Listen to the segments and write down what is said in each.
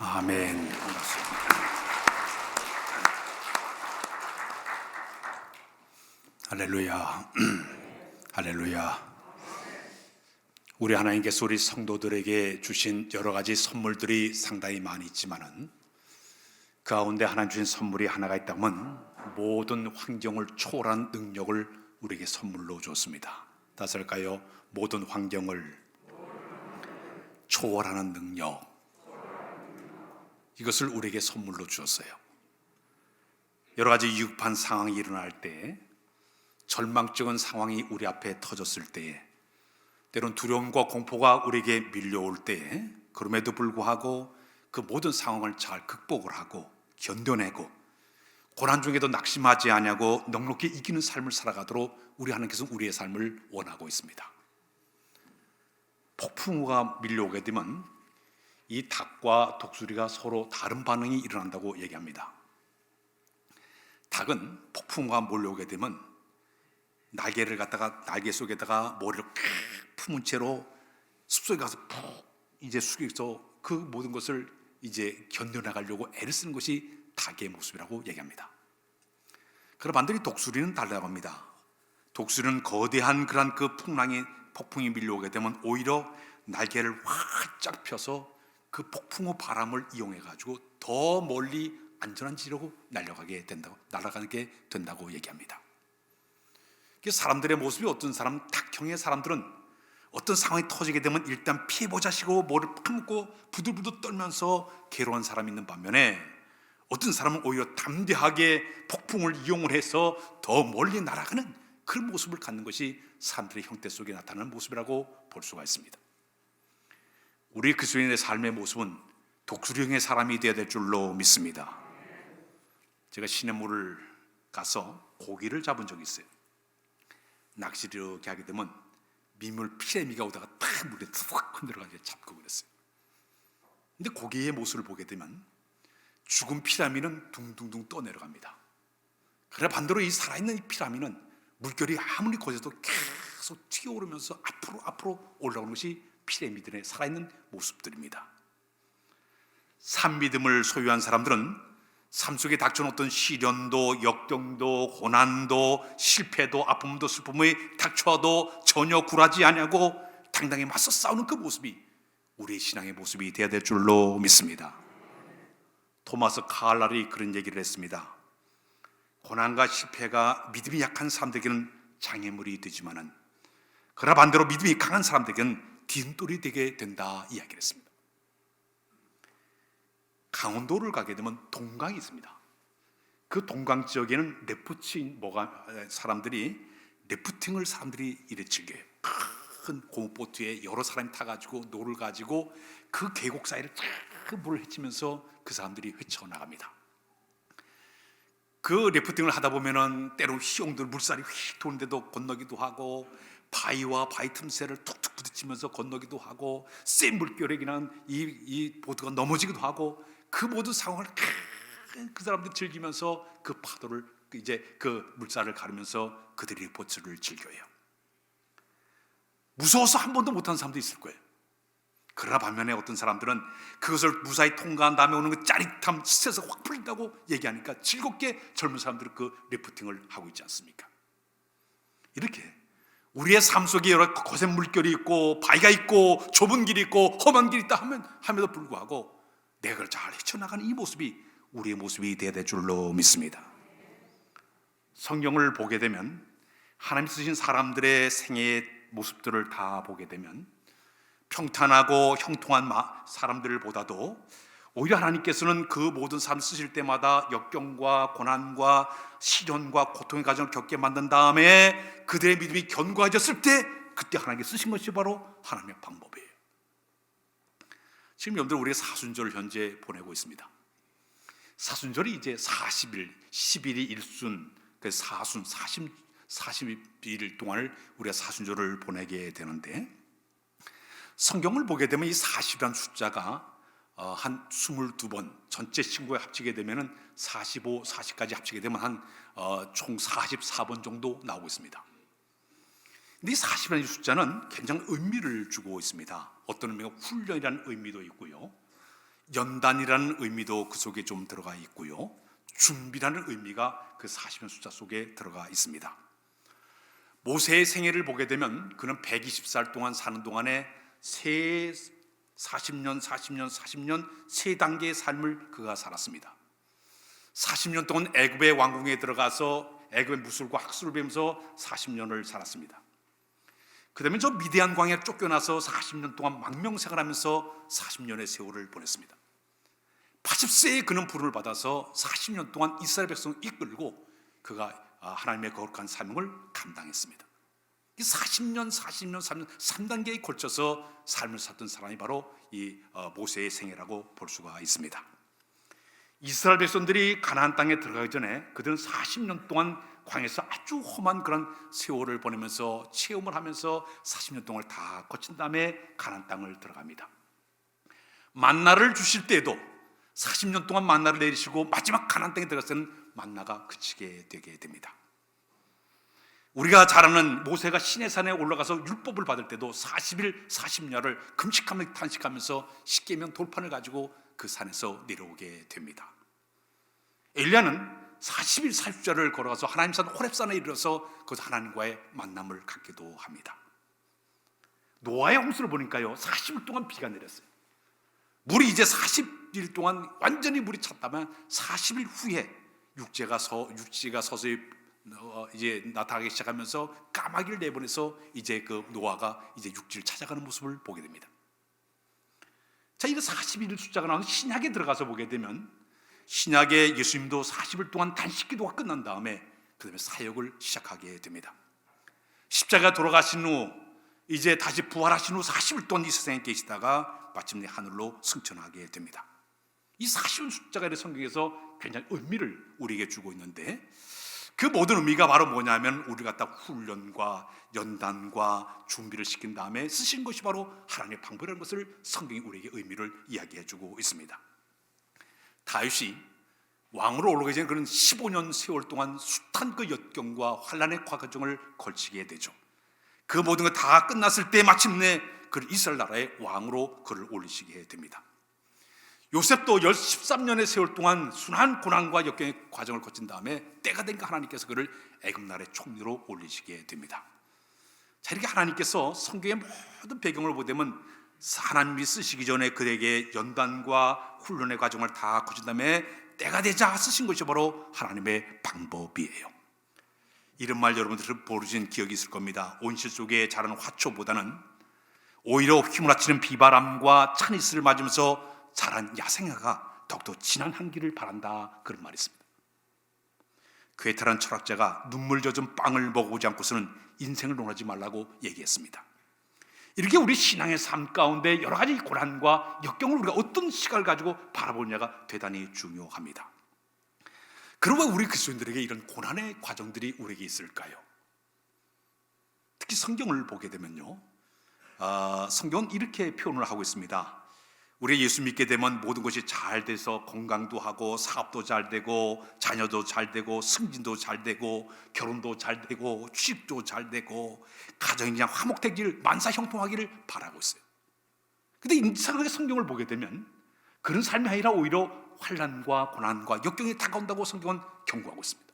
아멘. 반갑습니다. 할렐루야. 할렐루야. 우리 하나님께서 우리 성도들에게 주신 여러 가지 선물들이 상당히 많이 있지만은 그 가운데 하나님 주신 선물이 하나가 있다면 모든 환경을 초월한 능력을 우리에게 선물로 줬습니다. 다시 할까요? 모든 환경을 초월하는 능력, 이것을 우리에게 선물로 주었어요. 여러 가지 위급한 상황이 일어날 때, 절망적인 상황이 우리 앞에 터졌을 때에, 때론 두려움과 공포가 우리에게 밀려올 때에, 그럼에도 불구하고 그 모든 상황을 잘 극복을 하고 견뎌내고 고난 중에도 낙심하지 아니하고 넉넉히 이기는 삶을 살아가도록 우리 하나님께서 우리의 삶을 원하고 있습니다. 폭풍우가 밀려오게 되면 이 닭과 독수리가 서로 다른 반응이 일어난다고 얘기합니다. 닭은 폭풍우가 몰려오게 되면 날개를 갖다가 날개 속에다가 머리를 품은 채로 숲속에 가서 푹 이제 숙여서 그 모든 것을 이제 견뎌나가려고 애를 쓰는 것이 닭의 모습이라고 얘기합니다. 그러나 반대로 독수리는 달라고 합니다. 독수리는 거대한 그런 그 폭풍이 밀려오게 되면 오히려 날개를 활짝 펴서 그 폭풍우 바람을 이용해 가지고 더 멀리 안전한 지역으로 날아가게 된다고 얘기합니다. 사람들의 모습이 어떤 사람, 닭형의 사람들은 어떤 상황이 터지게 되면 일단 피해보자시고 머리를 품고 부들부들 떨면서 괴로운 사람이 있는 반면에 어떤 사람은 오히려 담대하게 폭풍을 이용을 해서 더 멀리 날아가는 그런 모습을 갖는 것이 사람들의 형태 속에 나타나는 모습이라고 볼 수가 있습니다. 우리 그리스도인의 삶의 모습은 독수리형의 사람이 되어야 될 줄로 믿습니다. 제가 시냇물을 가서 고기를 잡은 적이 있어요. 낚시를 이렇게 하게 되면 민물 피레미가 오다가 탁 물에 툭 흔들어가지고 잡고 그랬어요. 근데 고기의 모습을 보게 되면 죽은 피라미는 둥둥둥 떠내려갑니다. 그러나 반대로 이 살아있는 이 피라미는 물결이 아무리 거세도 계속 튀어오르면서 앞으로 올라오는 것이 피라미들의 살아있는 모습들입니다. 산믿음을 소유한 사람들은 삶 속에 닥쳐온 어떤 시련도, 역경도, 고난도, 실패도, 아픔도, 슬픔이 닥쳐와도 전혀 굴하지 아니하고 당당히 맞서 싸우는 그 모습이 우리의 신앙의 모습이 되어야 될 줄로 믿습니다. 토마스 카알랄이 그런 얘기를 했습니다. 고난과 실패가 믿음이 약한 사람들에게는 장애물이 되지만은 그러나 반대로 믿음이 강한 사람들에게는 디딤돌이 되게 된다 이야기를 했습니다. 강원도를 가게 되면 동강이 있습니다. 그 동강 지역에는 사람들이 이래 즐겨요. 큰 고무보트에 여러 사람이 타가지고 노를 가지고 그 계곡 사이를 쫙 물을 헤치면서 그 사람들이 헤쳐나갑니다. 그 래프팅을 하다 보면은 때로 희용들 물살이 휙 도는데도 건너기도 하고 바위와 바위 틈새를 툭툭 부딪히면서 건너기도 하고 센 물결에 그냥 이 보트가 넘어지기도 하고 그 모든 상황을 그 사람들이 즐기면서 그 파도를 이제 그 물살을 가르면서 그들이 보트를 즐겨요. 무서워서 한 번도 못한 사람도 있을 거예요. 그러나 반면에 어떤 사람들은 그것을 무사히 통과한 다음에 오는 그 짜릿함, 스트레스 확 풀린다고 얘기하니까 즐겁게 젊은 사람들은 그 래프팅을 하고 있지 않습니까? 이렇게 우리의 삶 속에 여러 거센 물결이 있고 바위가 있고 좁은 길이 있고 험한 길이 있다 함에도 불구하고 내가 그걸 잘 헤쳐나가는 이 모습이 우리의 모습이 되어야 될 줄로 믿습니다. 성경을 보게 되면 하나님 쓰신 사람들의 생애의 모습들을 다 보게 되면 평탄하고 형통한 사람들보다도 오히려 하나님께서는 그 모든 삶을 쓰실 때마다 역경과 고난과 시련과 고통의 과정을 겪게 만든 다음에 그들의 믿음이 견고해졌을 때 그때 하나님께 쓰신 것이 바로 하나님의 방법이에요. 지금 여러분들 우리가 사순절을 현재 보내고 있습니다. 사순절이 이제 40일, 10일이 일순, 그래서 사순 40일 동안을 우리가 사순절을 보내게 되는데 성경을 보게 되면 이 40이라는 숫자가 한 22번 전체 친구에 합치게 되면 45, 40까지 합치게 되면 총 44번 정도 나오고 있습니다. 근데 이 40이라는 숫자는 굉장히 의미를 주고 있습니다. 어떤 의미가 훈련이라는 의미도 있고요, 연단이라는 의미도 그 속에 좀 들어가 있고요, 준비라는 의미가 그 40년 숫자 속에 들어가 있습니다. 모세의 생애를 보게 되면 그는 120살 동안 사는 동안에 40년 세 단계의 삶을 그가 살았습니다. 40년 동안 애굽의 왕궁에 들어가서 애굽의 무술과 학술을 배우면서 40년을 살았습니다. 그 다음에 저 미디안 광야에 쫓겨나서 40년 동안 망명생활하면서 40년의 세월을 보냈습니다. 80세에 그는 부름을 받아서 40년 동안 이스라엘 백성을 이끌고 그가 하나님의 거룩한 사명을 감당했습니다. 이 40년, 3단계에 걸쳐서 삶을 살던 사람이 바로 이 모세의 생애라고 볼 수가 있습니다. 이스라엘 백성들이 가나안 땅에 들어가기 전에 그들은 40년 동안 광야에서 아주 험한 그런 세월을 보내면서 체험을 하면서 40년 동안을 다 거친 다음에 가나안 땅을 들어갑니다. 만나를 주실 때에도 40년 동안 만나를 내리시고 마지막 가나안 땅에 들어갔을 때는 만나가 그치게 되게 됩니다. 우리가 잘 아는 모세가 시내산에 올라가서 율법을 받을 때도 40일 40야를 금식하며 탄식하면서 십계명 돌판을 가지고 그 산에서 내려오게 됩니다. 엘리야는 40일 40야를 걸어가서 하나님 산 호렙산에 이르러서 거기서 하나님과의 만남을 갖기도 합니다. 노아의 홍수를 보니까요, 40일 동안 비가 내렸어요. 물이 이제 40일 동안 완전히 물이 찼다면 40일 후에 육지가 서서히 이제 나타나기 시작하면서 까마귀를 내보내서 이제 그 노아가 이제 육지를 찾아가는 모습을 보게 됩니다. 자, 이 40일 숫자가 나오는 신약에 들어가서 보게 되면 신약의 예수님도 40일 동안 단식 기도가 끝난 다음에 그 다음에 사역을 시작하게 됩니다. 십자가 돌아가신 후 이제 다시 부활하신 후 40일 동안 이 세상에 계시다가 마침내 하늘로 승천하게 됩니다. 이 40일 숫자가 성경에서 굉장히 의미를 우리에게 주고 있는데, 그 모든 의미가 바로 뭐냐면 우리 갖다 훈련과 연단과 준비를 시킨 다음에 쓰신 것이 바로 하나님의 방법이라는 것을 성경이 우리에게 의미를 이야기해 주고 있습니다. 다윗이 왕으로 올라가기 전에 그는 15년 세월 동안 숱한 그 역경과 환난의 과정을 걸치게 되죠. 그 모든 것 다 끝났을 때 마침내 그를 이스라엘 나라의 왕으로 그를 올리시게 됩니다. 요셉도 13년의 세월 동안 순한 고난과 역경의 과정을 거친 다음에 때가 되니까 하나님께서 그를 애굽 나라의 총리로 올리시게 됩니다. 자, 이렇게 하나님께서 성경의 모든 배경을 보게 되면 하나님이 쓰시기 전에 그에게 연단과 훈련의 과정을 다 거친 다음에 때가 되자 쓰신 것이 바로 하나님의 방법이에요. 이런 말 여러분들 모르신 기억이 있을 겁니다. 온실 속에 자라는 화초보다는 오히려 휘몰아치는 비바람과 찬이슬을 맞으면서 자란 야생화가 더욱더 진한 향기를 바란다, 그런 말이 있습니다. 괴테란 철학자가 눈물 젖은 빵을 먹어보지 않고서는 인생을 논하지 말라고 얘기했습니다. 이렇게 우리 신앙의 삶 가운데 여러 가지 고난과 역경을 우리가 어떤 시각을 가지고 바라보느냐가 대단히 중요합니다. 그러면 우리 그리스도인들에게 이런 고난의 과정들이 우리에게 있을까요? 특히 성경을 보게 되면요, 성경은 이렇게 표현을 하고 있습니다. 우리 예수 믿게 되면 모든 것이 잘 돼서 건강도 하고 사업도 잘 되고 자녀도 잘 되고 승진도 잘 되고 결혼도 잘 되고 취직도 잘 되고 가정이 그냥 화목되기를 만사형통하기를 바라고 있어요. 그런데 이상하게 성경을 보게 되면 그런 삶이 아니라 오히려 환난과 고난과 역경이 다가온다고 성경은 경고하고 있습니다.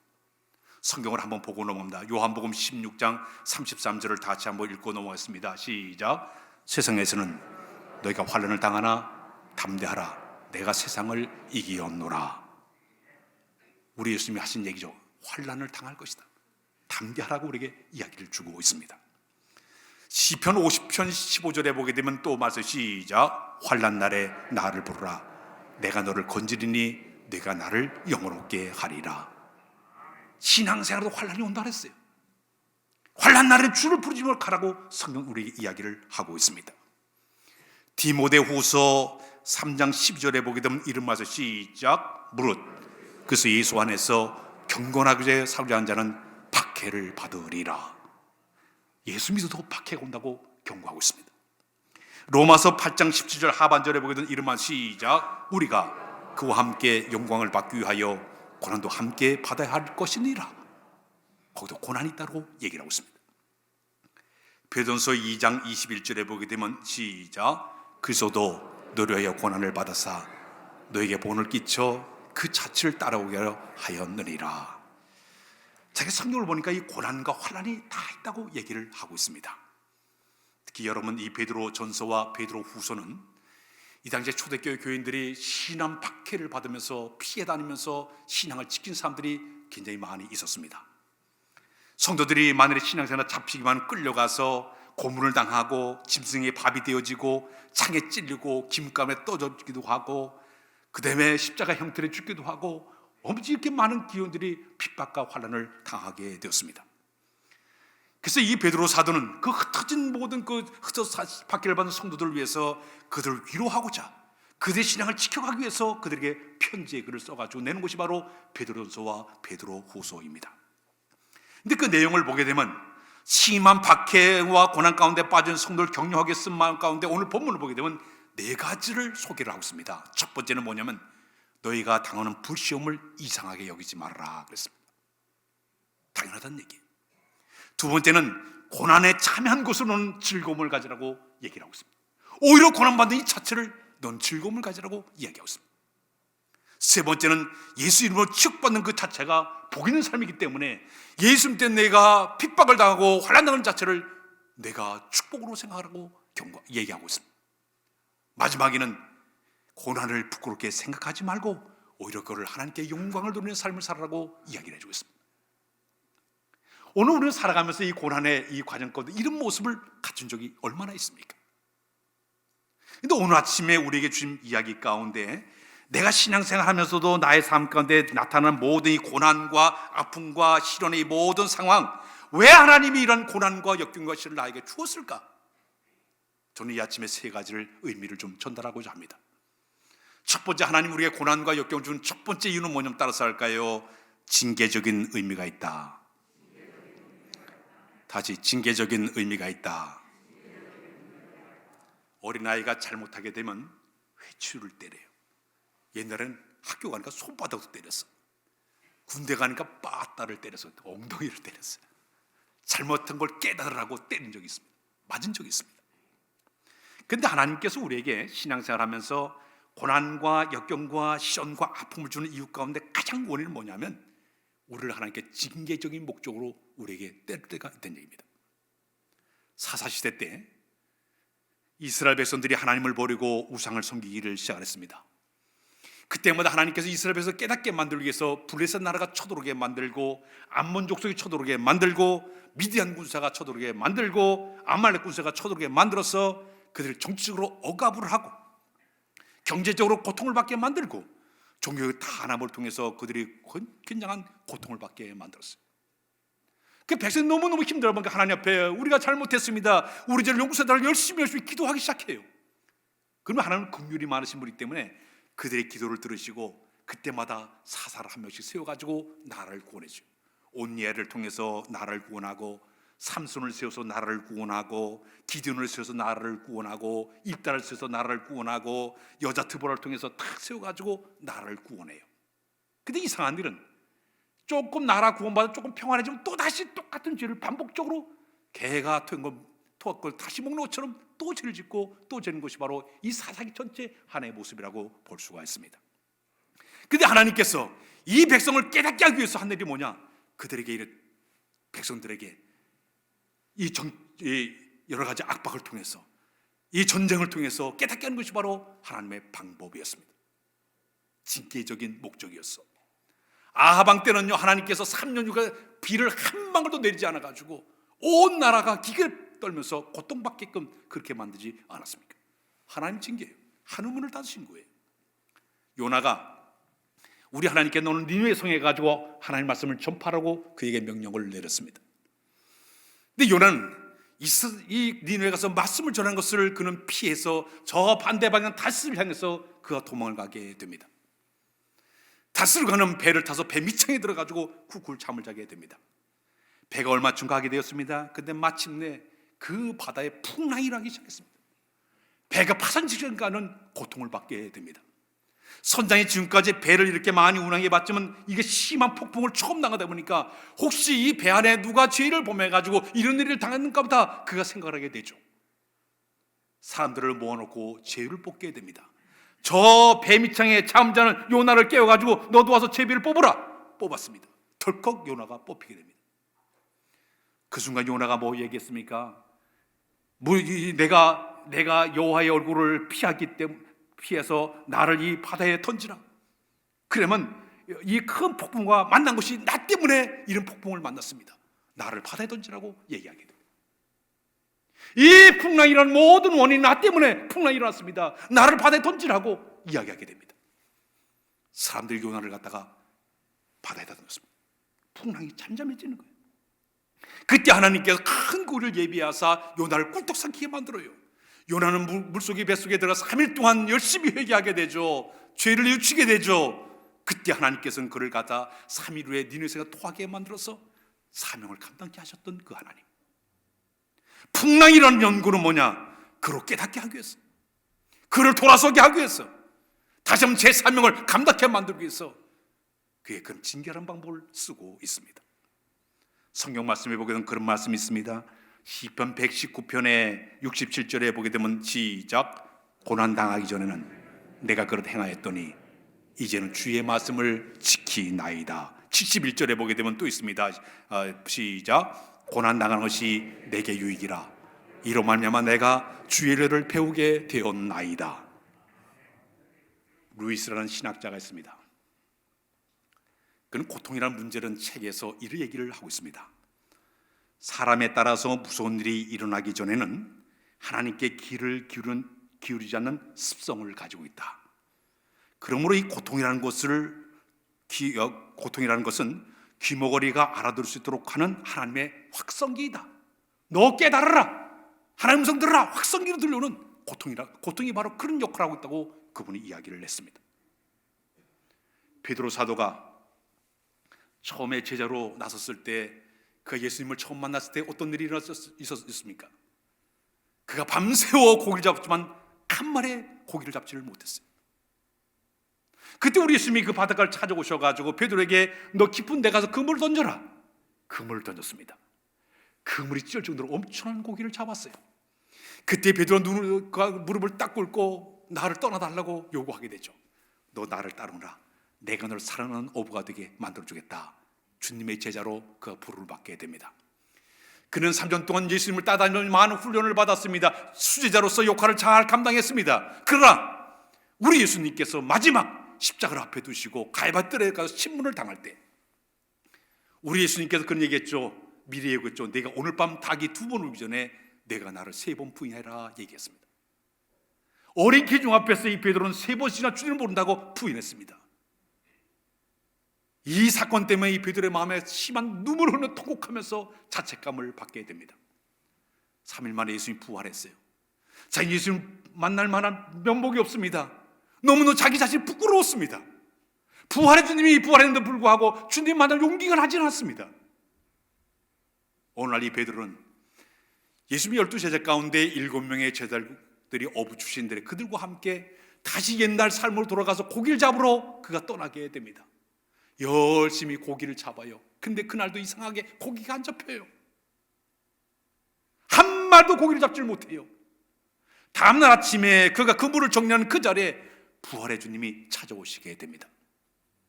성경을 한번 보고 넘어갑니다. 요한복음 16장 33절을 다시 한번 읽고 넘어가겠습니다. 시작. 세상에서는 너희가 환난을 당하나 담대하라, 내가 세상을 이기었노라. 우리 예수님이 하신 얘기죠. 환난을 당할 것이다, 담대하라고 우리에게 이야기를 주고 있습니다. 시편 50편 15절에 보게 되면 또 말씀, 시작. 환난 날에 나를 부르라, 내가 너를 건지리니 내가 나를 영원롭게 하리라. 신앙생활도 환난이 온다 그랬어요. 환난 날에 주를 부르지 말라고 성경 우리에게 이야기를 하고 있습니다. 디모데후서 3장 12절에 보게 되면 이런 말씀, 시작. 무릇 그래서 예수 안에서 경건하게 살고자 하는 자는 박해를 받으리라. 예수 믿어도 박해가 온다고 경고하고 있습니다. 로마서 8장 17절 하반절에 보게 되면 이런 말씀, 시작. 우리가 그와 함께 영광을 받기 위하여 고난도 함께 받아야 할 것이니라. 거기도 고난이 있다고 얘기를 하고 있습니다. 베드로전서 2장 21절에 보게 되면 시작. 그리스도도 너를 위하여 고난을 받아사 너에게 본을 끼쳐 그 자취를 따라오게 하였느니라. 자기 성경을 보니까 이 고난과 환난이 다 있다고 얘기를 하고 있습니다. 특히 여러분, 이 베드로 전서와 베드로 후서는 이 당시에 초대교회 교인들이 신앙 박해를 받으면서 피해 다니면서 신앙을 지킨 사람들이 굉장히 많이 있었습니다. 성도들이 만일에 신앙생활 잡히기만 끌려가서 고문을 당하고 짐승의 밥이 되어지고 창에 찔리고 김감에 떠져지기도 하고 그 다음에 십자가 형태로 죽기도 하고 엄청 이렇게 많은 기원들이 핍박과 환난을 당하게 되었습니다. 그래서 이 베드로 사도는 그 흩어진 모든 그 흩어져 박해를 받는 성도들을 위해서 그들을 위로하고자 그들의 신앙을 지켜가기 위해서 그들에게 편지의 글을 써가지고 내는 것이 바로 베드로전서와 베드로후서입니다. 근데 그 내용을 보게 되면 심한 박해와 고난 가운데 빠진 성도를 격려하게 쓴 마음 가운데 오늘 본문을 보게 되면 네 가지를 소개를 하고 있습니다. 첫 번째는 뭐냐면 너희가 당하는 불시험을 이상하게 여기지 말아라 그랬습니다. 당연하다는 얘기. 두 번째는 고난에 참여한 것으로는 즐거움을 가지라고 얘기를 하고 있습니다. 오히려 고난받는 이 자체를 넌 즐거움을 가지라고 이야기하고 있습니다. 세 번째는 예수 이름으로 치욕받는 그 자체가 복 있는 삶이기 때문에 예수 때 내가 핍박을 당하고 환난당하는 자체를 내가 축복으로 생각하라고 얘기하고 있습니다. 마지막에는 고난을 부끄럽게 생각하지 말고 오히려 그걸 하나님께 영광을 돌리는 삶을 살아라고 이야기를 해주고 있습니다. 오늘 우리는 살아가면서 이 고난의 이 과정 가운데 이런 모습을 갖춘 적이 얼마나 있습니까? 근데 오늘 아침에 우리에게 주신 이야기 가운데 내가 신앙생활 하면서도 나의 삶 가운데 나타나는 모든 이 고난과 아픔과 시련의 이 모든 상황, 왜 하나님이 이런 고난과 역경과 시련을 나에게 주었을까? 저는 이 아침에 세 가지를 의미를 좀 전달하고자 합니다. 첫 번째, 하나님 우리에게 고난과 역경을 준 첫 번째 이유는 뭐냐면 따라서 할까요? 징계적인 의미가 있다. 다시, 징계적인 의미가 있다. 어린아이가 잘못하게 되면 회초리를 때려요. 옛날에는 학교 가니까 손바닥도 때렸어. 군대 가니까 빠따를 때려서 엉덩이를 때렸어요. 잘못한 걸 깨달으라고 때린 적이 있습니다. 맞은 적이 있습니다. 그런데 하나님께서 우리에게 신앙생활하면서 고난과 역경과 시련과 아픔을 주는 이유 가운데 가장 원인은 뭐냐면 우리를 하나님께 징계적인 목적으로 우리에게 때릴 때가 있다는 얘기입니다. 사사시대 때 이스라엘 백성들이 하나님을 버리고 우상을 섬기기를 시작했습니다. 그때마다 하나님께서 이스라엘 백성을 깨닫게 만들기 위해서 블레셋 나라가 쳐들어오게 만들고 암몬 족속이 쳐들어오게 만들고 미디안 군사가 쳐들어오게 만들고 아말렉 군사가 쳐들어오게 만들어서 그들을 정치적으로 억압을 하고 경제적으로 고통을 받게 만들고 종교의 탄압을 통해서 그들이 굉장한 고통을 받게 만들었어요. 그 백성이 너무너무 힘들어하니까 하나님 앞에 우리가 잘못했습니다. 우리 죄를 용서해달라고 열심히 기도하기 시작해요. 그러면 하나님은 긍휼이 많으신 분이기 때문에 그들의 기도를 들으시고 그때마다 사사를 한 명씩 세워가지고 나라를 구원해줘요. 온니엘을 통해서 나라를 구원하고 삼손을 세워서 나라를 구원하고 기드온을 세워서 나라를 구원하고 입다를 세워서 나라를 구원하고 여자 드보라를 통해서 탁 세워가지고 나라를 구원해요. 근데 이상한 일은 조금 나라 구원받아 조금 평안해지면 또다시 똑같은 죄를 반복적으로 개가 토한 걸 다시 먹는 것처럼 또 죄를 짓고 또 죄는 것이 바로 이 사사기 전체 하나의 모습이라고 볼 수가 있습니다. 그런데 하나님께서 이 백성을 깨닫게 하기 위해서 한 일이 뭐냐? 그들에게 백성들에게 이 여러 가지 압박을 통해서 이 전쟁을 통해서 깨닫게 하는 것이 바로 하나님의 방법이었습니다. 징계적인 목적이었어. 아하방 때는요 하나님께서 3년 6개월 비를 한 방울도 내리지 않아가지고 온 나라가 기계를 떨면서 고통받게끔 그렇게 만들지 않았습니까? 하나님 징계예요. 한우문을 닫으신 거예요. 요나가 우리 하나님께 너는 니느웨 성에 가지고 하나님 말씀을 전파하라고 그에게 명령을 내렸습니다. 근데 요나는 이 니느웨 가서 말씀을 전하는 것을 그는 피해서 저 반대 방향 다스를 향해서 그가 도망을 가게 됩니다. 다스를 가는 배를 타서 배 밑창에 들어가지고 쿨쿨 잠을 자게 됩니다. 배가 얼마쯤 가게 되었습니다. 근데 마침내 그 바다에 풍랑이 나기 시작했습니다. 배가 파산 직전까지는 고통을 받게 됩니다. 선장이 지금까지 배를 이렇게 많이 운항해 봤지만 이게 심한 폭풍을 처음 당하다 보니까 혹시 이 배 안에 누가 죄를 범해가지고 이런 일을 당했는가 보다 그가 생각을 하게 되죠. 사람들을 모아놓고 죄를 뽑게 됩니다. 저 뱀이창에 잠자는 요나를 깨워가지고 너도 와서 제비를 뽑으라. 뽑았습니다. 덜컥 요나가 뽑히게 됩니다. 그 순간 요나가 뭐 얘기했습니까? 내가 여호와의 얼굴을 피해서 나를 이 바다에 던지라. 그러면 이 큰 폭풍과 만난 것이 나 때문에 이런 폭풍을 만났습니다. 나를 바다에 던지라고 얘기하게 됩니다. 이 풍랑이 일어난 모든 원인이 나 때문에 풍랑이 일어났습니다. 나를 바다에 던지라고 이야기하게 됩니다. 사람들이 요나를 갖다가 바다에다 던졌습니다. 풍랑이 잠잠해지는 거예요. 그때 하나님께서 큰 고기를 예비하사 요나를 꿀떡 삼키게 만들어요. 요나는 물속에 뱃속에 들어가 3일 동안 열심히 회개하게 되죠. 죄를 뉘우치게 되죠. 그때 하나님께서는 그를 갖다 3일 후에 니느웨가 토하게 만들어서 사명을 감당케 하셨던 그 하나님. 풍랑이라는 연구는 뭐냐? 그를 깨닫게 하기 위해서, 그를 돌아서게 하기 위해서, 다시 한번 제 사명을 감당케 만들기 위해서 그의 그런 진결한 방법을 쓰고 있습니다. 성경 말씀에 보게 되면 그런 말씀이 있습니다. 시편 119편의 67절에 보게 되면 시작. 고난당하기 전에는 내가 그릇 행하였더니 이제는 주의 말씀을 지키나이다. 71절에 보게 되면 또 있습니다. 시작. 고난당하는 것이 내게 유익이라. 이로 말미암아 내가 주의 일을 배우게 되었나이다. 루이스라는 신학자가 있습니다. 그는 고통이라는 문제는 책에서 이런 얘기를 하고 있습니다. 사람에 따라서 무서운 일이 일어나기 전에는 하나님께 귀를 기울이지 않는 습성을 가지고 있다. 그러므로 이 고통이라는 것은 귀머거리가 알아들을 수 있도록 하는 하나님의 확성기이다. 너 깨달아라. 하나님 음성 들으라. 확성기로 들려오는 고통이 바로 그런 역할을 하고 있다고 그분이 이야기를 했습니다. 베드로 사도가 처음에 제자로 나섰을 때, 그 예수님을 처음 만났을 때 어떤 일이 있었습니까? 그가 밤새워 고기를 잡았지만 한 마리의 고기를 잡지를 못했어요. 그때 우리 예수님이 그 바닷가를 찾아오셔가지고 베드로에게 너 깊은 데 가서 그물을 던져라. 그물을 던졌습니다. 그물이 찢을 정도로 엄청난 고기를 잡았어요. 그때 베드로가 무릎을 딱 꿇고 나를 떠나달라고 요구하게 되죠. 너 나를 따르라. 내가 너를 사랑하는 어부가 되게 만들어주겠다. 주님의 제자로 그 부름을 받게 됩니다. 그는 3년 동안 예수님을 따라다니며 많은 훈련을 받았습니다. 수제자로서 역할을 잘 감당했습니다. 그러나 우리 예수님께서 마지막 십자가를 앞에 두시고 갈바뜰에 가서 침문을 당할 때 우리 예수님께서 그런 얘기했죠. 미리 얘기했죠. 내가 오늘 밤 닭이 2번 울기 전에 내가 나를 3번 부인해라 얘기했습니다. 어린 기중 앞에서 이 베드로는 3번씩이나 주님을 모른다고 부인했습니다. 이 사건 때문에 이 베드로의 마음에 심한 눈물을 흘려 통곡하면서 자책감을 받게 됩니다. 3일 만에 예수님이 부활했어요. 자, 예수님 만날 만한 면목이 없습니다. 너무너무 자기 자신이 부끄러웠습니다. 부활의 주님이 부활했는데 불구하고 주님 만날 용기가 나지 않았습니다. 오늘날 이 베드로는 예수님 12제자 가운데 7명의 제자들이 어부 출신들이 그들과 함께 다시 옛날 삶으로 돌아가서 고기를 잡으러 그가 떠나게 됩니다. 열심히 고기를 잡아요. 근데 그날도 이상하게 고기가 안 잡혀요. 한 마리도 고기를 잡지를 못해요. 다음날 아침에 그가 그물을 정리하는 그 자리에 부활의 주님이 찾아오시게 됩니다.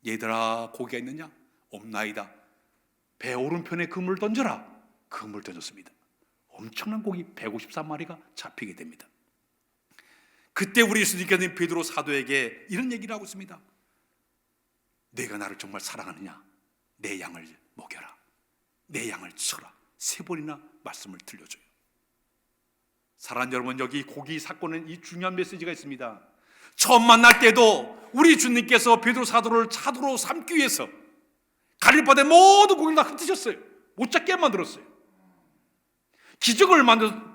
얘들아, 고기가 있느냐? 없나이다. 배 오른편에 그물을 던져라. 그물을 던졌습니다. 엄청난 고기 153마리가 잡히게 됩니다. 그때 우리 예수님께서는 베드로 사도에게 이런 얘기를 하고 있습니다. 내가 나를 정말 사랑하느냐? 내 양을 먹여라. 내 양을 쳐라. 3번이나 말씀을 들려줘요. 사랑하는 여러분, 여기 고기 사건은 이 중요한 메시지가 있습니다. 처음 만날 때도 우리 주님께서 베드로 사도를 사도로 삼기 위해서 갈릴바다의 모든 고기를 다 흩으셨어요. 못 잡게 만들었어요. 기적을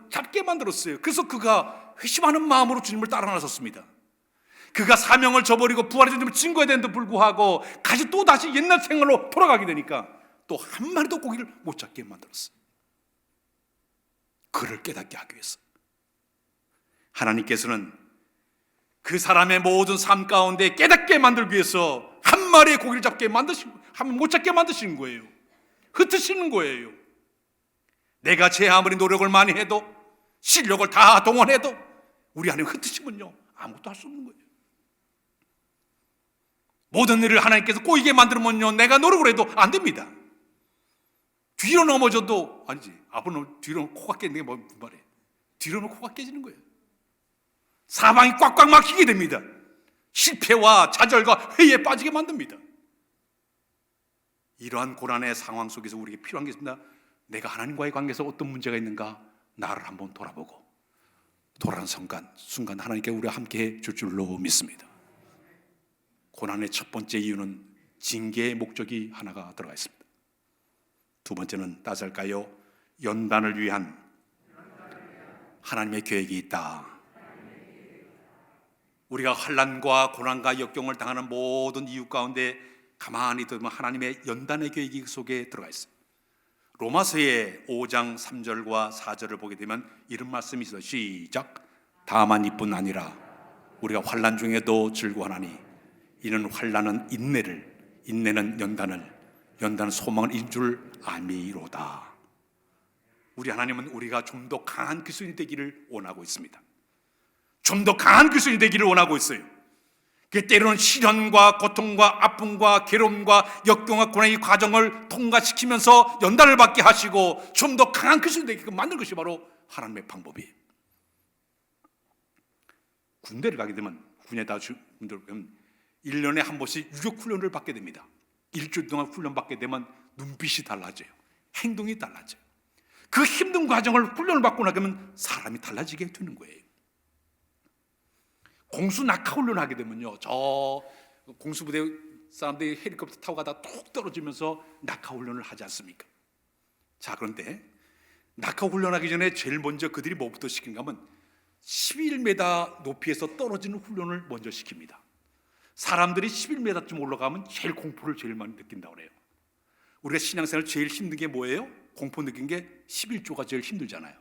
잡게 만들었어요. 그래서 그가 회심하는 마음으로 주님을 따라 나섰습니다. 그가 사명을 저버리고 부활의 주님을 증거해야 되는데 불구하고 다시 또다시 옛날 생활로 돌아가게 되니까 또 한 마리도 고기를 못 잡게 만들었어요. 그를 깨닫게 하기 위해서 하나님께서는 그 사람의 모든 삶 가운데 깨닫게 만들기 위해서 한 마리의 고기를 잡게 못 잡게 만드시는 거예요. 흩으시는 거예요. 내가 제 아무리 노력을 많이 해도 실력을 다 동원해도 우리 안에 흩으시면요 아무것도 할 수 없는 거예요. 모든 일을 하나님께서 꼬이게 만들면요, 내가 노력을 해도 안 됩니다. 뒤로 넘어져도 아니지. 앞으로 뒤로 코가 깨지는 게 뭔 말이에요? 뒤로는 코가 깨지는 거예요. 사방이 꽉꽉 막히게 됩니다. 실패와 좌절과 회의에 빠지게 만듭니다. 이러한 고난의 상황 속에서 우리에게 필요한 게 있습니다. 내가 하나님과의 관계에서 어떤 문제가 있는가 나를 한번 돌아보고 돌아온 순간 하나님께 우리와 함께 해줄 줄로 믿습니다. 고난의 첫 번째 이유는 징계의 목적이 하나가 들어가 있습니다. 두 번째는 따질까요? 연단을 위한 하나님의 계획이 있다. 우리가 환난과 고난과 역경을 당하는 모든 이유 가운데 가만히 들으면 하나님의 연단의 계획이 속에 들어가 있어요. 로마서의 5장 3절과 4절을 보게 되면 이런 말씀이 있어요. 시작. 다만 이뿐 아니라 우리가 환난 중에도 즐거워하나니 이는 환난은 인내를, 인내는 연단을, 연단은 소망을 인 줄 아미로다. 우리 하나님은 우리가 좀 더 강한 그리스도인이 되기를 원하고 있습니다. 좀 더 강한 그리스도인이 되기를 원하고 있어요. 그 때로는 시련과 고통과 아픔과 괴로움과 역경과 고난의 과정을 통과시키면서 연단을 받게 하시고 좀 더 강한 그리스도인이 되게끔 만드는 것이 바로 하나님의 방법이에요. 군대를 가게 되면 군에 다 군대를 가면 1년에 한 번씩 유격 훈련을 받게 됩니다. 일주일 동안 훈련 받게 되면 눈빛이 달라져요. 행동이 달라져요. 그 힘든 과정을 훈련을 받고 나면 사람이 달라지게 되는 거예요. 공수 낙하 훈련하게 되면요, 저 공수부대 사람들이 헬리콥터 타고 가다 툭 떨어지면서 낙하 훈련을 하지 않습니까? 자, 그런데 낙하 훈련하기 전에 제일 먼저 그들이 뭐부터 시킨가 하면 11m 높이에서 떨어지는 훈련을 먼저 시킵니다. 사람들이 11m쯤 올라가면 제일 공포를 제일 많이 느낀다고 그래요. 우리가 신앙생활 제일 힘든 게 뭐예요? 공포 느낀 게 11조가 제일 힘들잖아요.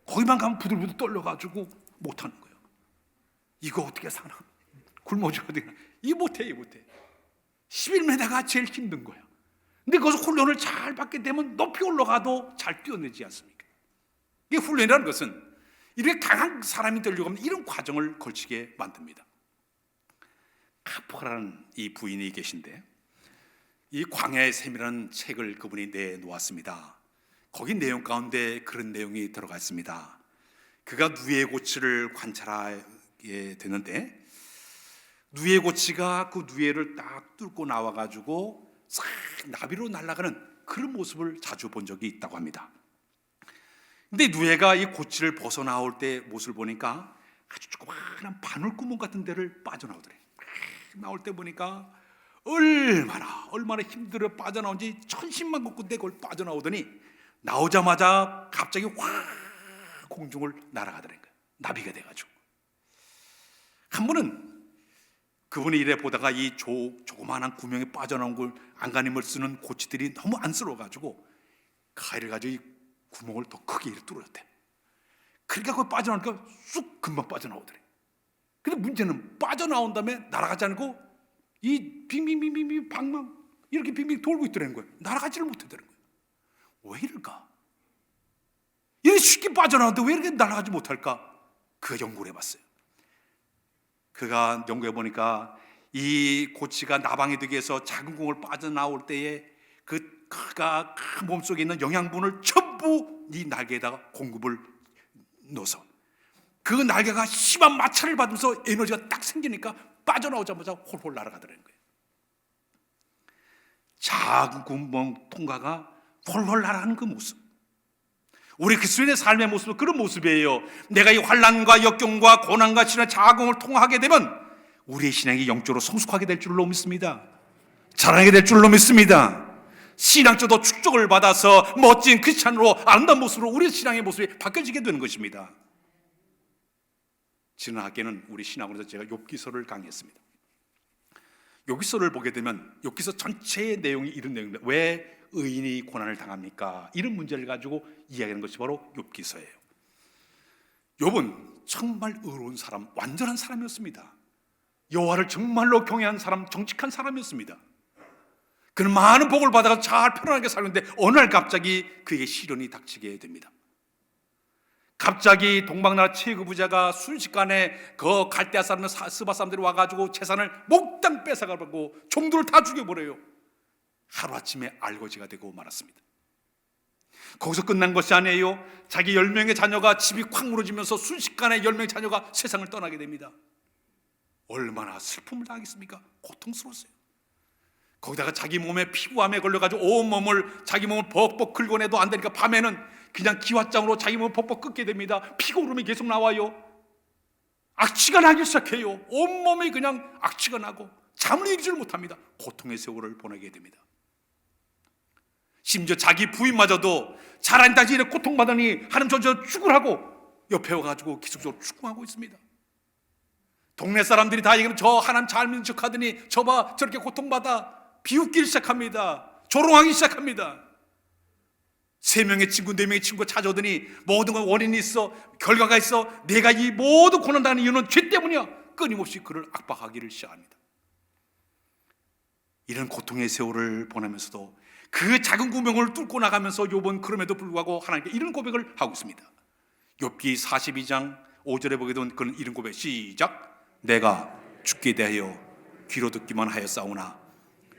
거기만 가면 부들부들 떨려가지고 못하는 거예요. 이거 어떻게 사나? 굶어 죽어야 되나? 이거 못해. 11m가 제일 힘든 거야. 근데 거기서 훈련을 잘 받게 되면 높이 올라가도 잘 뛰어내지 않습니까? 이게 훈련이라는 것은 이렇게 강한 사람이 되려고 하면 이런 과정을 걸치게 만듭니다. 카프라는 이 부인이 계신데 이 광야의 샘이라는 책을 그분이 내놓았습니다. 거기 내용 가운데 그런 내용이 들어가 있습니다. 그가 누에 고치를 관찰하게 되는데 누에 고치가 그 누에를 딱 뚫고 나와가지고 싹 나비로 날아가는 그런 모습을 자주 본 적이 있다고 합니다. 근데 누에가 이 고치를 벗어나올 때 모습을 보니까 아주 조그마한 바늘구멍 같은 데를 빠져나오더래. 나올 때 보니까 얼마나 힘들어 빠져나온지 천신만 걷고데 그걸 빠져나오더니 나오자마자 갑자기 확 공중을 날아가더라는 거예요. 나비가 돼가지고. 한 번은 그분이 이래 보다가 이 조그마한 구멍에 빠져나온 걸 안간힘을 쓰는 고치들이 너무 안쓰러워가지고 가위를 가지고 이 구멍을 더 크게 뚫었대. 그러니까 거기 빠져나오니까 쑥 금방 빠져나오더래. 근데 문제는 빠져나온 다음에 날아가지 않고 이 빙빙빙빙 방망 이렇게 빙빙 돌고 있더라는 거예요. 날아가지를 못하더라는 거예요. 왜 이럴까? 이렇게 쉽게 빠져나오는데 왜 이렇게 날아가지 못할까? 그 연구를 해봤어요. 그가 연구해 보니까 이 고치가 나방이 되기 위해서 작은 공을 빠져나올 때에 그가 몸속에 있는 영양분을 전부 이 날개에다가 공급을 넣어서 그 날개가 심한 마찰을 받으면서 에너지가 딱 생기니까 빠져나오자마자 홀홀 날아가더라는 거예요. 작은 구멍 통과가 홀홀 날아가는 그 모습, 우리 그리스도인의 삶의 모습은 그런 모습이에요. 내가 이 환난과 역경과 고난과 지난 자궁을 통과하게 되면 우리의 신앙이 영적으로 성숙하게 될 줄로 믿습니다. 자라게 될 줄로 믿습니다. 신앙적으로 축적을 받아서 멋진 크리스찬으로 아름다운 모습으로 우리의 신앙의 모습이 바뀌어지게 되는 것입니다. 지난 학기에는 우리 신학원에서 제가 욥기서를 강의했습니다. 욥기서를 보게 되면 욥기서 전체의 내용이 이런 내용입니다. 왜 의인이 고난을 당합니까? 이런 문제를 가지고 이야기하는 것이 바로 욥기서예요. 욥은 정말 의로운 사람, 완전한 사람이었습니다. 여호와를 정말로 경외한 사람, 정직한 사람이었습니다. 그는 많은 복을 받아서 잘 편안하게 살았는데 어느 날 갑자기 그에게 시련이 닥치게 됩니다. 갑자기 동방나라 최고 부자가 순식간에 그 갈대아 사람 스바 사람들이 와가지고 재산을 몽땅 뺏어가고 종들을 다 죽여버려요. 하루아침에 알거지가 되고 말았습니다. 거기서 끝난 것이 아니에요. 자기 10명의 자녀가 집이 콱 무너지면서 순식간에 10명의 자녀가 세상을 떠나게 됩니다. 얼마나 슬픔을 당하겠습니까? 고통스러웠어요. 거기다가 자기 몸에 피부암에 걸려가지고 온몸을 자기 몸을 벅벅 긁어내도 안 되니까 밤에는 그냥 기왓장으로 자기 몸을 벅벅 긁게 됩니다. 피고름이 계속 나와요. 악취가 나기 시작해요. 온몸이 그냥 악취가 나고 잠을 이루지를 못합니다. 고통의 세월을 보내게 됩니다. 심지어 자기 부인마저도 잘한 당시 이렇게 고통받으니 하나님 저 죽으라고 옆에 와가지고 계속적으로 추궁하고 있습니다. 동네 사람들이 다 얘기하면 저 하나님 잘 믿는 척하더니 저봐 저렇게 고통받아 비웃기 시작합니다. 조롱하기 시작합니다. 3명의 친구 4명의 친구가 찾아오더니 모든 건 원인이 있어, 결과가 있어, 내가 이 모든 고난당하는 이유는 죄 때문이야. 끊임없이 그를 압박하기를 시작합니다. 이런 고통의 세월을 보내면서도 그 작은 구멍을 뚫고 나가면서 욥은 그럼에도 불구하고 하나님께 이런 고백을 하고 있습니다. 욥기 42장 5절에 보게 되면 그는 이런 고백, 시작. 내가 죽게 대하여 귀로 듣기만 하였사오나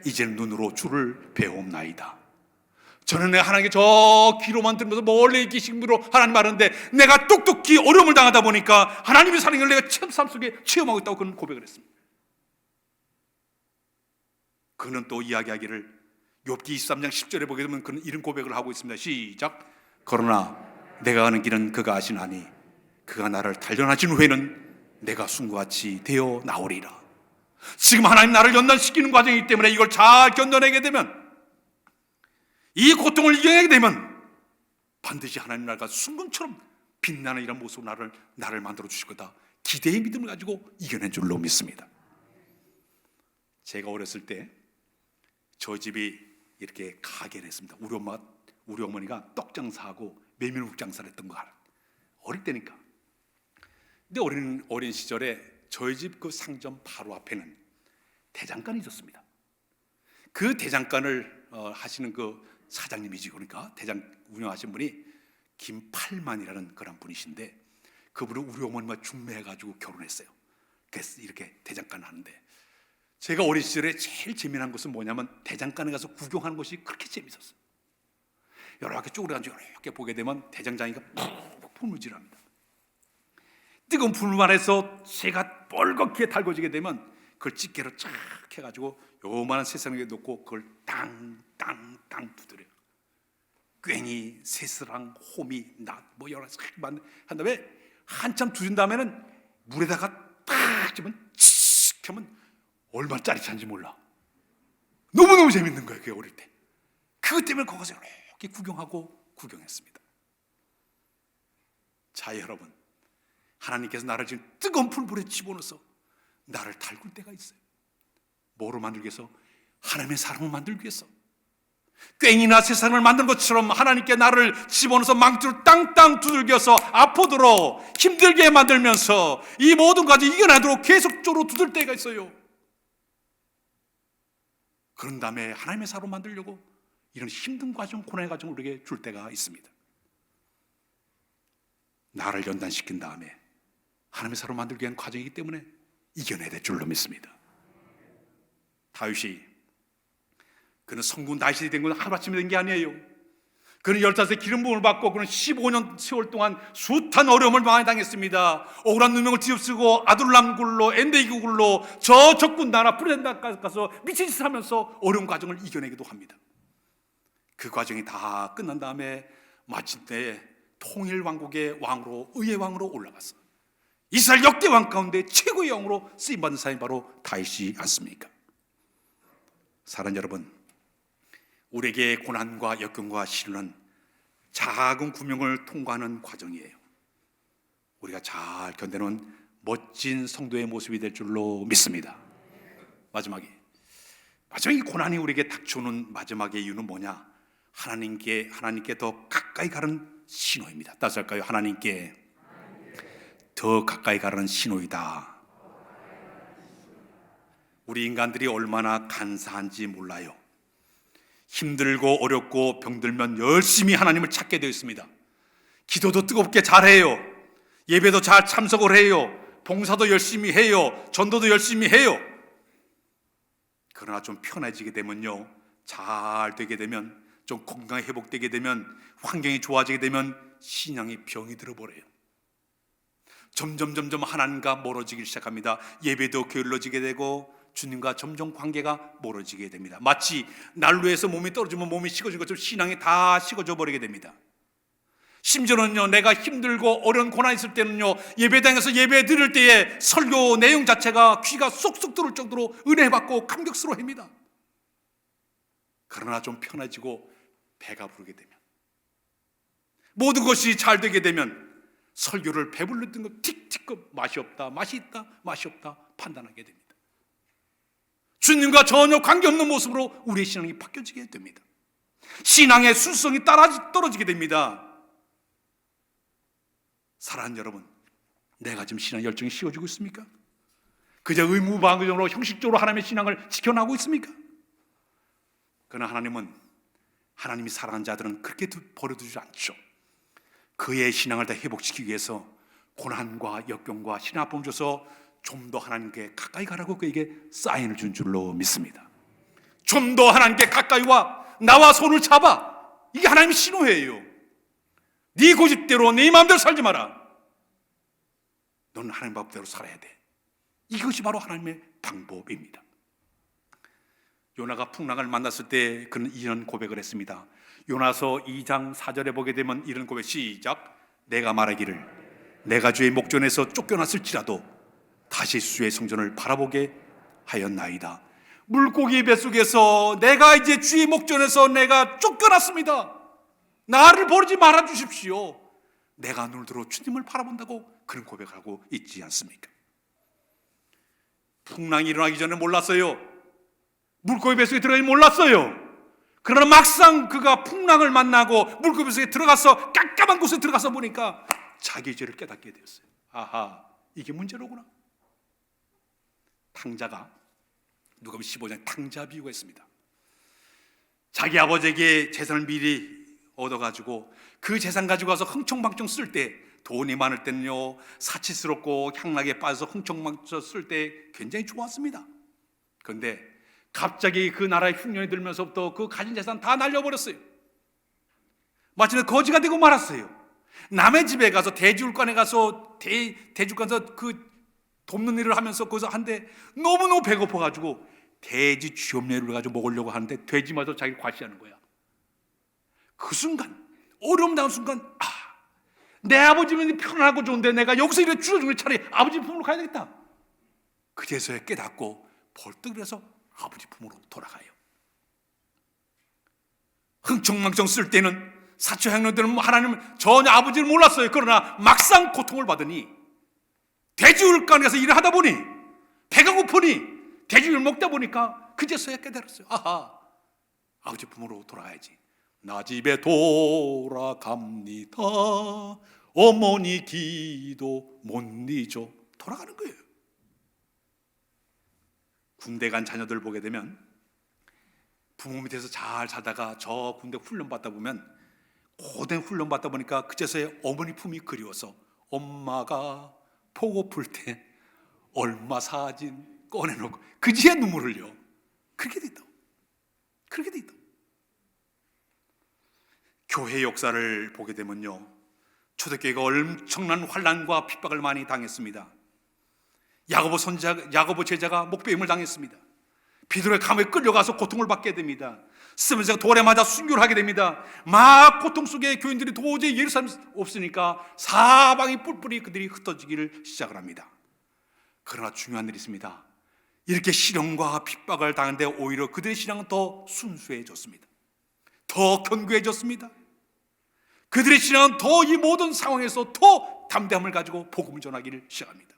이제는 눈으로 주를 배움나이다. 저는 내가 하나님께 저 귀로만 들으면서 멀리 계심으로 하나님 말하는데 내가 똑똑히 어려움을 당하다 보니까 하나님의 사랑을 내가 삶 속에 체험하고 있다고 그는 고백을 했습니다. 그는 또 이야기하기를 욥기 23장 10절에 보게 되면 그는 이런 고백을 하고 있습니다. 시작. 그러나 내가 가는 길은 그가 아시나니 그가 나를 단련하신 후에는 내가 순구같이 되어 나오리라. 지금 하나님 나를 연단시키는 과정이기 때문에 이걸 잘 견뎌내게 되면, 이 고통을 이겨내게 되면 반드시 하나님 나라가 순금처럼 빛나는 이런 모습으로 나를 만들어 주실 거다. 기대의 믿음을 가지고 이겨낸 줄로 믿습니다. 제가 어렸을 때 저희 집이 이렇게 가게를 했습니다. 우리 어머니가 떡 장사하고 메밀묵 장사를 했던 거 알아요. 어릴 때니까. 근데 어린 시절에 저희 집 그 상점 바로 앞에는 대장간이 있었습니다. 그 대장간을 하시는 그 사장님이지, 그러니까 대장 운영하신 분이 김팔만이라는 그런 분이신데 그분은 우리 어머니와 중매해가지고 결혼했어요. 그래서 이렇게 대장간 하는데 제가 어린 시절에 제일 재미난 것은 뭐냐면 대장간에 가서 구경하는 것이 그렇게 재밌었어요. 여러 개 쪼그려가지고 이렇게 보게 되면 대장장이가 푹 불질합니다. 뜨거운 불 안에서 새가 뻘겋게 달궈지게 되면 그걸 집게로 쫙 해가지고 요만한 새싹에 놓고 그걸 땅땅땅 두드려요. 괭이, 새스랑, 호미, 낫 뭐 여러 가지 한 다음에 한참 두신 다음에는 물에다가 딱 집으면 칙 하면 얼마 짜릿한지 몰라. 너무너무 재밌는 거예요. 그게 어릴 때. 그것 때문에 거기서 이렇게 구경했습니다. 자, 여러분, 하나님께서 나를 지금 뜨거운 풀불에 집어넣어서 나를 달굴 때가 있어요. 뭐로 만들기 위해서? 하나님의 사랑을 만들기 위해서. 괭이나 세상을 만든 것처럼 하나님께 나를 집어넣어서 망치로 땅땅 두들겨서 아프도록 힘들게 만들면서 이 모든 가지 이겨내도록 계속적으로 두들 때가 있어요. 그런 다음에 하나님의 사로 만들려고 이런 힘든 과정, 고난의 과정을 우리에게 줄 때가 있습니다. 나를 연단시킨 다음에 하나님의 사로 만들기 위한 과정이기 때문에 이겨내야 될 줄로 믿습니다. 다윗이, 그는 성군 다윗이 된 건 하루아침에 된 게 아니에요. 그는 15세 기름 부음을 받고 그는 15년 세월 동안 숱한 어려움을 많이 당했습니다. 억울한 누명을 뒤집쓰고 아둘람 굴로 엔데이구 굴로 저 적군 나라 프렌다 가서 미친 짓을 하면서 어려운 과정을 이겨내기도 합니다. 그 과정이 다 끝난 다음에 마침내 통일 왕국의 왕으로, 의의 왕으로 올라갔어요. 이스라엘 역대 왕 가운데 최고의 왕으로 쓰임받은 사람이 바로 다윗이 않습니까? 사랑하는 여러분, 우리에게 고난과 역경과 시련은 작은 구멍을 통과하는 과정이에요. 우리가 잘 견뎌놓은 멋진 성도의 모습이 될 줄로 믿습니다. 마지막에 고난이 우리에게 닥쳐오는 마지막의 이유는 뭐냐? 하나님께 더 가까이 가는 신호입니다. 따라서 할까요? 하나님께 더 가까이 가는 신호이다. 우리 인간들이 얼마나 간사한지 몰라요. 힘들고 어렵고 병들면 열심히 하나님을 찾게 되어 있습니다. 기도도 뜨겁게 잘해요. 예배도 잘 참석을 해요. 봉사도 열심히 해요. 전도도 열심히 해요. 그러나 좀 편해지게 되면요, 잘 되게 되면, 좀 건강이 회복되게 되면, 환경이 좋아지게 되면 신앙이 병이 들어버려요. 점점 하나님과 멀어지기 시작합니다. 예배도 게을러지게 되고 주님과 점점 관계가 멀어지게 됩니다. 마치 난로에서 몸이 떨어지면 몸이 식어진 것처럼 신앙이 다 식어져 버리게 됩니다. 심지어는요, 내가 힘들고 어려운 고난이 있을 때는요, 예배당에서 예배 드릴 때에 설교 내용 자체가 귀가 쏙쏙 들어올 정도로 은혜 받고 감격스러워합니다. 그러나 좀 편해지고 배가 부르게 되면, 모든 것이 잘 되게 되면 설교를 배불렀던 것 틱틱 맛이 없다, 맛이 있다, 맛이 없다 판단하게 됩니다. 주님과 전혀 관계없는 모습으로 우리의 신앙이 바뀌어지게 됩니다. 신앙의 순수성이 떨어지게 됩니다. 사랑하는 여러분, 내가 지금 신앙 열정이 식어지고 있습니까? 그저 의무방어적으로 형식적으로 하나님의 신앙을 지켜나가고 있습니까? 그러나 하나님이 사랑하는 자들은 그렇게 버려두지 않죠. 그의 신앙을 다 회복시키기 위해서 고난과 역경과 신의 아픔을 줘서 좀 더 하나님께 가까이 가라고 그에게 사인을 준 줄로 믿습니다. 좀 더 하나님께 가까이 와, 나와 손을 잡아. 이게 하나님의 신호예요. 네 고집대로 네 마음대로 살지 마라. 넌 하나님 법대로 살아야 돼. 이것이 바로 하나님의 방법입니다. 요나가 풍랑을 만났을 때 그는 이런 고백을 했습니다. 요나서 2장 4절에 보게 되면 이런 고백, 시작. 내가 말하기를 내가 주의 목전에서 쫓겨났을지라도 다시 주의 성전을 바라보게 하였나이다. 물고기 뱃속에서 내가 이제 주의 목전에서 내가 쫓겨났습니다. 나를 버리지 말아 주십시오. 내가 눈을 들어 주님을 바라본다고 그런 고백을 하고 있지 않습니까? 풍랑이 일어나기 전에 몰랐어요. 물고기 뱃속에 들어가지 몰랐어요. 그러나 막상 그가 풍랑을 만나고 물고기 뱃속에 들어가서 깜깜한 곳에 들어가서 보니까 자기 죄를 깨닫게 되었어요. 아하, 이게 문제로구나. 탕자가, 누가복음 15장에 탕자 비유가 있습니다. 자기 아버지에게 재산을 미리 얻어가지고 그 재산 가지고 가서 흥청망청 쓸 때, 돈이 많을 때는요 사치스럽고 향락에 빠져서 흥청망청 쓸 때 굉장히 좋았습니다. 그런데 갑자기 그 나라의 흉년이 들면서부터 그 가진 재산 다 날려버렸어요. 마침내 거지가 되고 말았어요. 남의 집에 가서 대지울간에 가서 대지울간에서 그 돕는 일을 하면서 거기서 한데 너무너무 배고파가지고 돼지 쥐염내를 가지고 먹으려고 하는데 돼지마저 자기를 과시하는 거야. 그 순간, 어려움 당한 순간, 내 아버지는 편안하고 좋은데 내가 여기서 이렇게 줄여주는 차라리 아버지 품으로 가야 되겠다. 그제서야 깨닫고 벌떡 일어서 아버지 품으로 돌아가요. 흥청망청 쓸 때는 사초행로들은 하나님 전혀 아버지를 몰랐어요. 그러나 막상 고통을 받으니 돼지울간에서 일을 하다 보니 배가 고프니 돼지를 먹다 보니까 그제서야 깨달았어요. 아하, 아버지 품으로 돌아가야지. 나 집에 돌아갑니다. 어머니 기도 못 잊어. 돌아가는 거예요. 군대 간 자녀들 보게 되면 부모 밑에서 잘 자다가 저 군대 훈련 받다 보면 고된 훈련 받다 보니까 그제서야 어머니 품이 그리워서 엄마가 보고플 때 얼마 사진 꺼내놓고 그제야 눈물을 흘려. 그렇게 돼 있다. 그렇게 돼 있다. 교회 역사를 보게 되면요, 초대교회가 엄청난 환난과 핍박을 많이 당했습니다. 야고보 제자가 목배임을 당했습니다. 비둘의 감에 끌려가서 고통을 받게 됩니다. 스면서 돌에 맞아 순교를 하게 됩니다. 막 고통 속에 교인들이 도저히 예루살렘 없으니까 사방이 뿔뿔이 그들이 흩어지기를 시작을 합니다. 그러나 중요한 일이 있습니다. 이렇게 시련과 핍박을 당하는데 오히려 그들의 신앙은 더 순수해졌습니다. 더 견고해졌습니다. 그들의 신앙은 더 이 모든 상황에서 더 담대함을 가지고 복음을 전하기를 시작합니다.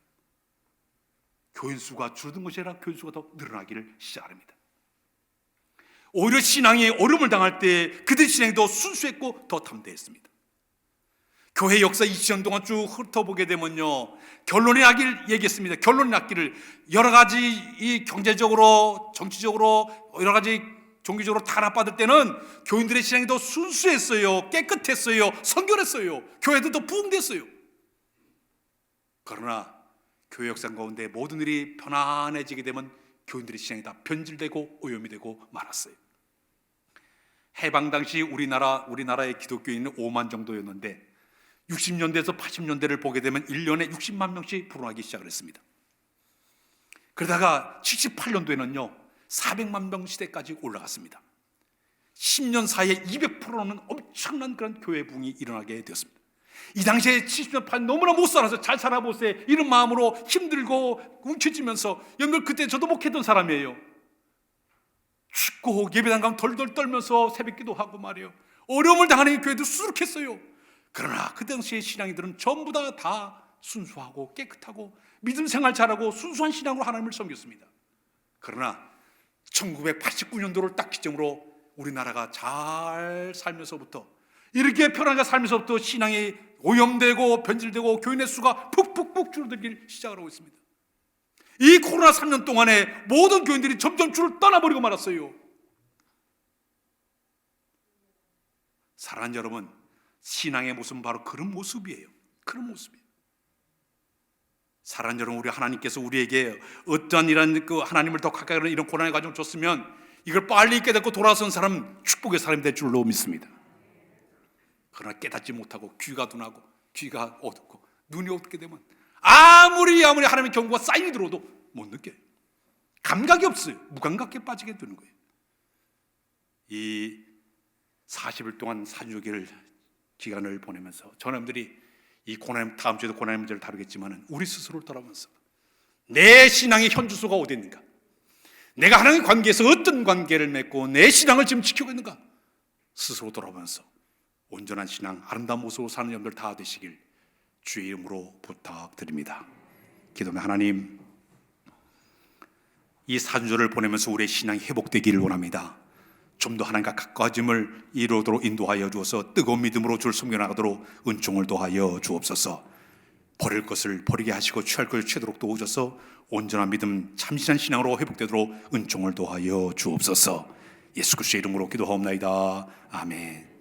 교인 수가 줄어든 것이 아니라 교인 수가 더 늘어나기를 시작합니다. 오히려 신앙이 어려움을 당할 때 그들의 신앙이 더 순수했고 더 담대했습니다. 교회 역사 20년 동안 쭉 훑어보게 되면요, 결론이 나기를 얘기했습니다. 결론이 났기를 여러 가지 이 경제적으로, 정치적으로 여러 가지 종교적으로 탄압받을 때는 교인들의 신앙이 더 순수했어요. 깨끗했어요. 성결했어요. 교회도 더 부흥됐어요. 그러나 교회 역사 가운데 모든 일이 편안해지게 되면 교인들의 신앙이 다 변질되고 오염이 되고 말았어요. 해방 당시 우리나라의 기독교인은 5만 정도였는데 60년대에서 80년대를 보게 되면 1년에 60만 명씩 불어나기 시작을 했습니다. 그러다가 78년도에는요 400만 명 시대까지 올라갔습니다. 10년 사이에 200%는 엄청난 그런 교회 부흥이 일어나게 되었습니다. 이 당시에 70년 8년 너무나 못 살아서 잘 살아보세요 이런 마음으로 힘들고 움켜쥐면서 여러분 그때 저도 목회했던 사람이에요. 춥고 예배당 가면 덜덜 떨면서 새벽기도 하고 말이에요. 어려움을 당하는 교회도 수두룩했어요. 그러나 그 당시의 신앙이들은 전부 다 순수하고 깨끗하고 믿음 생활 잘하고 순수한 신앙으로 하나님을 섬겼습니다. 그러나 1989년도를 딱 기점으로 우리나라가 잘 살면서부터 이렇게 편하게 살면서부터 신앙이 오염되고 변질되고 교인의 수가 푹푹푹 줄어들기 시작을 하고 있습니다. 이 코로나 3년 동안에 모든 교인들이 점점 줄을 떠나버리고 말았어요. 사랑하는 여러분, 신앙의 모습은 바로 그런 모습이에요. 그런 모습이에요. 사랑하는 여러분, 우리 하나님께서 우리에게 어떠한 이런 하나님을 더 가까이 하는 이런 고난의 과정을 줬으면 이걸 빨리 깨닫고 돌아선 사람은 축복의 사람이 될 줄로 믿습니다. 그러나 깨닫지 못하고 귀가 둔하고 귀가 어둡고 눈이 어둡게 되면 아무리 하나님의 경고가 사인이 들어도 못 느껴요. 감각이 없어요. 무감각에 빠지게 되는 거예요. 이 40일 동안 사주기를 기간을 보내면서 저놈들이 이 고난, 다음 주에도 고난의 문제를 다루겠지만 우리 스스로를 돌아보면서 내 신앙의 현주소가 어디 있는가, 내가 하나님의 관계에서 어떤 관계를 맺고 내 신앙을 지금 지키고 있는가 스스로 돌아보면서 온전한 신앙, 아름다운 모습으로 사는 여러분들 다 되시길 주의 이름으로 부탁드립니다. 기도하며 하나님, 이 사주절을 보내면서 우리의 신앙이 회복되기를 원합니다. 좀 더 하나님과 가까워짐을 이루도록 인도하여 주어서 뜨거운 믿음으로 주를 섬겨나가도록 은총을 도하여 주옵소서. 버릴 것을 버리게 하시고 취할 것을 취하도록 도우셔서 온전한 믿음, 참신한 신앙으로 회복되도록 은총을 도하여 주옵소서. 예수 그리스도의 이름으로 기도하옵나이다. 아멘.